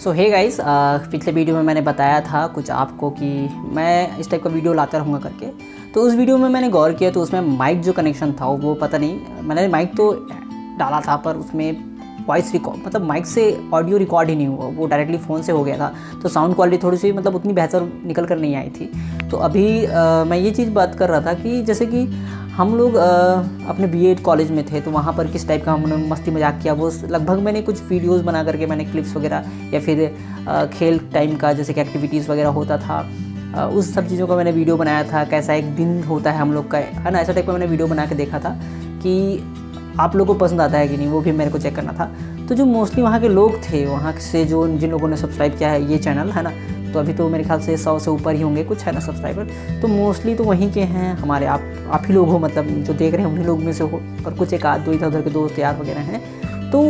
सो hey guys, पिछले video में मैंने बताया था कुछ आपको कि मैं इस टाइप का वीडियो लाता रहूँगा करके। तो उस वीडियो में मैंने गौर किया तो उसमें माइक जो कनेक्शन था वो पता नहीं, मैंने माइक तो डाला था पर उसमें वॉइस रिकॉर्ड मतलब माइक से ऑडियो रिकॉर्ड ही नहीं हुआ, वो डायरेक्टली फ़ोन से हो गया था। तो साउंड क्वालिटी थोड़ी सी मतलब उतनी बेहतर निकल कर नहीं आई थी। तो अभी मैं ये चीज़ बात कर रहा था कि जैसे कि हम लोग अपने बीएड कॉलेज में थे तो वहाँ पर किस टाइप का हमने मस्ती मजाक किया, वो लगभग मैंने कुछ वीडियोस बना करके मैंने क्लिप्स वगैरह या फिर खेल टाइम का जैसे कि एक्टिविटीज़ वगैरह होता था, उस सब चीज़ों का मैंने वीडियो बनाया था। कैसा एक दिन होता है हम लोग का, है ना, ऐसा टाइप का मैंने वीडियो बना के देखा था कि आप लोगों को पसंद आता है कि नहीं, वो भी मेरे को चेक करना था। तो जो मोस्टली वहाँ के लोग थे, वहाँ से जो जिन लोगों ने सब्सक्राइब किया है ये चैनल, है ना, तो अभी तो मेरे ख्याल से 100 से ऊपर ही होंगे कुछ, है ना, सब्सक्राइबर। तो मोस्टली तो वहीं के हैं हमारे, आप ही लोग हो, मतलब जो देख रहे हैं उन्हीं लोग में से हो, और कुछ एक आध दो इधर उधर के दोस्त यार वगैरह हैं। तो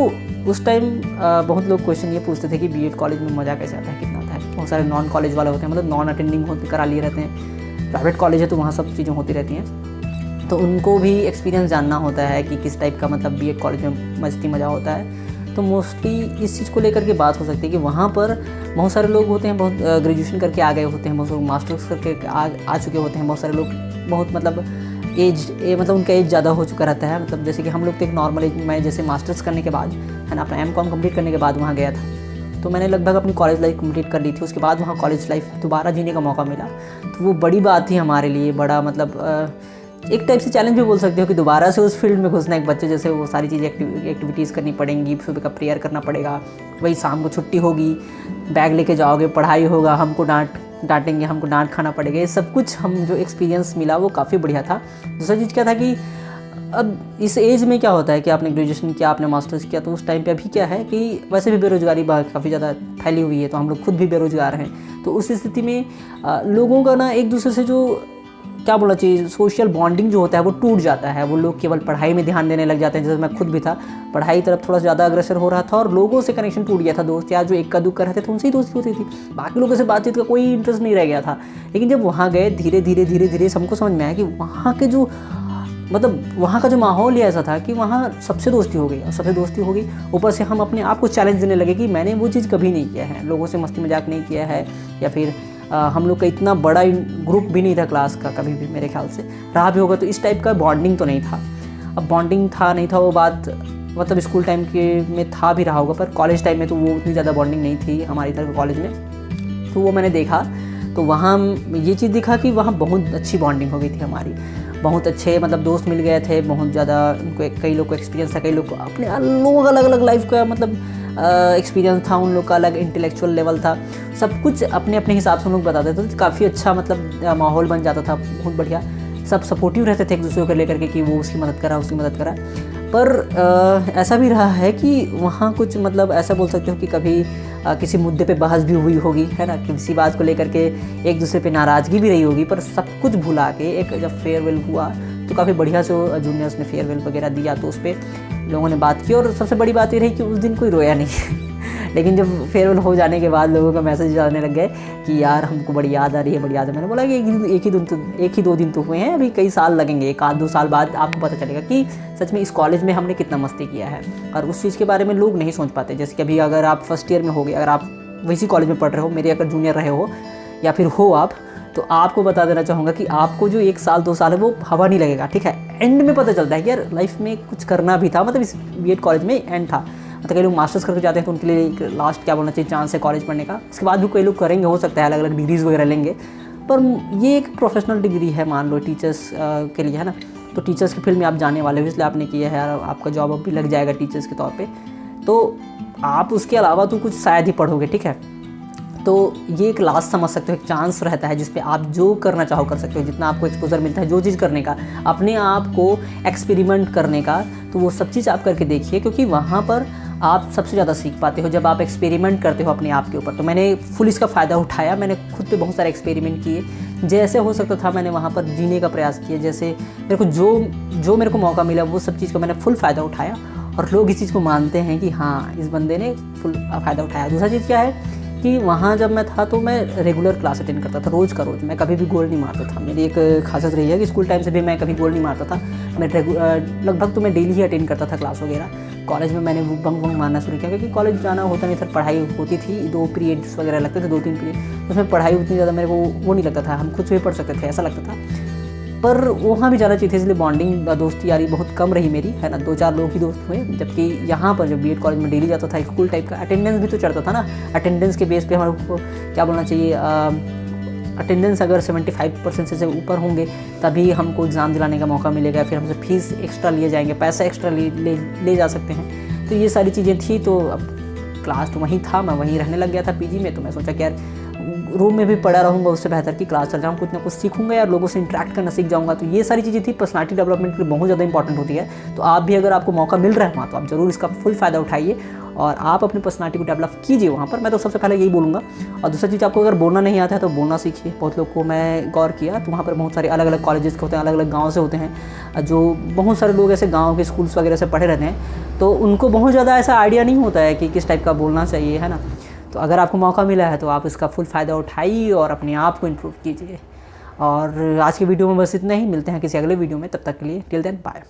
उस टाइम बहुत लोग क्वेश्चन ये पूछते थे कि बीएड कॉलेज में मज़ा कैसे आता है, कितना आता है। बहुत सारे नॉन कॉलेज वाले होते हैं, मतलब नॉन अटेंडिंग होते करा लिए रहते हैं। प्राइवेट कॉलेज है तो वहाँ सब चीज़ें होती रहती हैं, तो उनको भी एक्सपीरियंस जानना होता है कि किस टाइप का मतलब बीएड कॉलेज में मस्ती मज़ा होता है। तो मोस्टली इस चीज़ को लेकर के बात हो सकती है कि वहाँ पर बहुत सारे लोग होते हैं, बहुत ग्रेजुएशन करके आ गए होते हैं, बहुत लोग मास्टर्स करके आ चुके होते हैं, बहुत सारे लोग बहुत मतलब मतलब उनका एज ज़्यादा हो चुका रहता है। मतलब जैसे कि हम लोग तो एक नॉर्मल एज में, जैसे मास्टर्स करने के बाद, है ना, अपना एमकॉम कंप्लीट करने के बाद वहाँ गया था। तो मैंने लगभग अपनी कॉलेज लाइफ कंप्लीट कर ली थी, उसके बाद वहाँ कॉलेज लाइफ दोबारा जीने का मौका मिला। तो वो बड़ी बात थी हमारे लिए, बड़ा मतलब एक टाइप से चैलेंज भी बोल सकते हो कि दोबारा से उस फील्ड में घुसना एक बच्चे जैसे, वो सारी चीज़ें एक्टिविटीज़ करनी पड़ेंगी, सुबह का प्रेयर करना पड़ेगा, वही शाम को छुट्टी होगी, बैग लेके जाओगे, पढ़ाई होगा, हमको डांटेंगे, हमको डांट खाना पड़ेगा। ये सब कुछ हम जो एक्सपीरियंस मिला वो काफ़ी बढ़िया था। दूसरा चीज़ क्या था कि अब इस एज में क्या होता है कि आपने ग्रेजुएशन किया, आपने मास्टर्स किया, तो उस टाइम पे अभी क्या है कि वैसे भी बेरोज़गारी काफ़ी ज़्यादा फैली हुई है, तो हम लोग खुद भी बेरोज़गार हैं। तो उस स्थिति में लोगों का ना एक दूसरे से जो क्या बोलना चाहिए, सोशल बॉन्डिंग जो होता है वो टूट जाता है। वो लोग केवल पढ़ाई में ध्यान देने लग जाते हैं, जैसे मैं खुद भी था, पढ़ाई तरफ थोड़ा ज़्यादा अग्रसर हो रहा था और लोगों से कनेक्शन टूट गया था। दोस्त यार जो इक्का दुक्का रहते थे उनसे ही दोस्ती होती थी, बाकी लोगों से बातचीत का कोई इंटरेस्ट नहीं रह गया था। लेकिन जब वहाँ गए धीरे धीरे हमको समझ में आया कि वहाँ के जो मतलब वहाँ का जो माहौल ही ऐसा था कि वहाँ सबसे दोस्ती हो गई, और सबसे दोस्ती हो गई। ऊपर से हम अपने आप को चैलेंज देने लगे कि मैंने वो चीज़ कभी नहीं किया है, लोगों से मस्ती मजाक नहीं किया है, या फिर हम लोग का इतना बड़ा ग्रुप भी नहीं था क्लास का कभी भी, मेरे ख्याल से रहा भी होगा तो इस टाइप का बॉन्डिंग तो नहीं था। अब बॉन्डिंग था नहीं था वो बात मतलब स्कूल टाइम के में था भी रहा होगा, पर कॉलेज टाइम में तो वो उतनी ज़्यादा बॉन्डिंग नहीं थी हमारी तरफ कॉलेज में। तो वो मैंने देखा, तो वहाँ ये चीज़ दिखा कि वहाँ बहुत अच्छी बॉन्डिंग हो गई थी हमारी, बहुत अच्छे मतलब दोस्त मिल गए थे, बहुत ज़्यादा उनको कई लोग को एक्सपीरियंस था, कई लोग को अपने लोग अलग अलग लाइफ का मतलब एक्सपीरियंस था, उन लोग का अलग इंटेलेक्चुअल लेवल था, सब कुछ अपने अपने हिसाब से हम लोग बताते थे। तो काफ़ी अच्छा मतलब माहौल बन जाता था, बहुत बढ़िया, सब सपोर्टिव रहते थे एक दूसरे को लेकर के कि वो उसकी मदद करा, उसकी मदद करा। पर ऐसा भी रहा है कि वहाँ कुछ मतलब ऐसा बोल सकते हो कि कभी किसी मुद्दे पे बहस भी हुई होगी, है ना, किसी बात को लेकर के एक दूसरे पे नाराज़गी भी रही होगी, पर सब कुछ भुला के एक जब फेयरवेल हुआ तो काफ़ी बढ़िया से जूनियर्स ने फेयरवेल वगैरह दिया, तो उस पर लोगों ने बात की। और सबसे बड़ी बात ये रही कि उस दिन कोई रोया नहीं लेकिन जब फेयरवेल हो जाने के बाद लोगों का मैसेज आने लग गए कि यार हमको बड़ी याद आ रही है, बड़ी याद है। मैंने बोला कि एक ही दो दिन तो हुए हैं, अभी कई साल लगेंगे, एक आध 2 साल बाद आपको पता चलेगा कि सच में इस कॉलेज में हमने कितना मस्ती किया है। और उस चीज़ के बारे में लोग नहीं सोच पाते। जैसे कि अभी अगर आप फर्स्ट ईयर में होगे, अगर आप वैसी कॉलेज में पढ़ रहे हो, मेरे अगर जूनियर रहे हो या फिर हो आप, तो आपको बता देना चाहूँगा कि आपको जो 1 साल 2 साल है वो हवा नहीं लगेगा, ठीक है। एंड में पता चलता है कि यार लाइफ में कुछ करना भी था, मतलब इस बीएड कॉलेज में एंड था। मतलब कई लोग मास्टर्स करके जाते हैं तो उनके लिए एक लास्ट क्या बोलना चाहिए चांस है कॉलेज पढ़ने का। उसके बाद भी कई लोग करेंगे, हो सकता है अलग अलग डिग्रीज़ वगैरह लेंगे, पर ये एक प्रोफेशनल डिग्री है, मान लो टीचर्स के लिए, है ना। तो टीचर्स की फील्ड में आप जाने वाले हो, इसलिए आपने किया है, आपका जॉब अब भी लग जाएगा टीचर्स के तौर पे। तो आप उसके अलावा तो कुछ शायद ही पढ़ोगे, ठीक है। तो ये एक लास्ट समझ सकते हो, एक चांस रहता है जिसपे आप जो करना चाहो कर सकते हो, जितना आपको एक्सपोजर मिलता है जो चीज़ करने का, अपने आप को एक्सपेरिमेंट करने का, तो वो सब चीज़ आप करके देखिए, क्योंकि वहाँ पर आप सबसे ज़्यादा सीख पाते हो जब आप एक्सपेरिमेंट करते हो अपने आप के ऊपर। तो मैंने फुल इसका फ़ायदा उठाया, मैंने खुद पे बहुत सारे एक्सपेरिमेंट किए, जैसे हो सकता था मैंने वहाँ पर जीने का प्रयास किया। जैसे मेरे को जो मेरे को मौका मिला वो सब चीज़ का मैंने फुल फ़ायदा उठाया, और लोग इस चीज़ को मानते हैं कि हाँ इस बंदे ने फुल फ़ायदा उठाया। दूसरा चीज़ क्या है कि वहाँ जब मैं था तो मैं रेगुलर क्लास अटेंड करता था, रोज़ का रोज़। मैं कभी भी गोल नहीं मारता था। मेरी एक खासियत रही है कि स्कूल टाइम से भी मैं कभी गोल नहीं मारता था। मैं लगभग तो मैं डेली ही अटेंड करता था क्लास वगैरह। कॉलेज में मैंने बंक मारना शुरू किया, क्योंकि कॉलेज जाना होता नहीं था, पढ़ाई होती थी, 2 पीरियड्स वगैरह लगते थे, 2-3 पीरियड, उसमें पढ़ाई उतनी ज़्यादा मेरे को वो नहीं लगता था, हम खुद से भी पढ़ सकते थे ऐसा लगता था। पर वहाँ भी जाना चाहिए था, इसलिए बॉन्डिंग दोस्ती यारी बहुत कम रही मेरी, है ना। 2-4 लोग ही दोस्त हुए। जबकि यहाँ पर जब बीएड कॉलेज में डेली जाता था, एक स्कूल टाइप का, अटेंडेंस भी तो चढ़ता था ना। अटेंडेंस के बेस पे हमारे को क्या बोलना चाहिए, अटेंडेंस अगर 75% से ऊपर होंगे तभी हमको एग्ज़ाम दिलाने का मौका मिलेगा, फिर हमसे फीस एक्स्ट्रा लिए जाएंगे, पैसा एक्स्ट्रा ले जा सकते हैं। तो ये सारी चीज़ें थी। तो अब क्लास तो वहीं था, मैं वहीं रहने लग गया था पीजी में। तो मैं सोचा कि यार रूम में भी पढ़ा रहूँगा उससे बेहतर कि क्लास चल जाऊँ, कुछ ना कुछ सीखूंगा यार, लोगों से इंटरेक्ट करना सीख जाऊँगा। तो ये सारी चीज़ें थी, पर्सनालिटी डेवलपमेंट के लिए बहुत ज़्यादा इंपॉर्टेंट होती है। तो आप भी अगर आपको मौका मिल रहा है वहाँ, तो आप ज़रूर इसका फुल फ़ायदा उठाइए और आप अपनी पर्सनालिटी को डेवलप कीजिए वहाँ पर। मैं तो सबसे पहले यही बोलूँगा। और दूसरी चीज़, आपको अगर बोलना नहीं आता है तो बोलना सीखिए। बहुत लोग को मैं गौर किया तो वहाँ पर बहुत सारे अलग अलग कॉलेजेस के होते हैं, अलग अलग गाँव से होते हैं, जो बहुत सारे लोग ऐसे गाँव के स्कूल्स वगैरह से पढ़े रहते हैं, तो उनको बहुत ज़्यादा ऐसा आइडिया नहीं होता है कि किस टाइप का बोलना चाहिए, है ना। तो अगर आपको मौका मिला है तो आप इसका फुल फ़ायदा उठाइए और अपने आप को इम्प्रूव कीजिए। और आज की वीडियो में बस इतना ही, मिलते हैं किसी अगले वीडियो में, तब तक के लिए टिल देन बाय।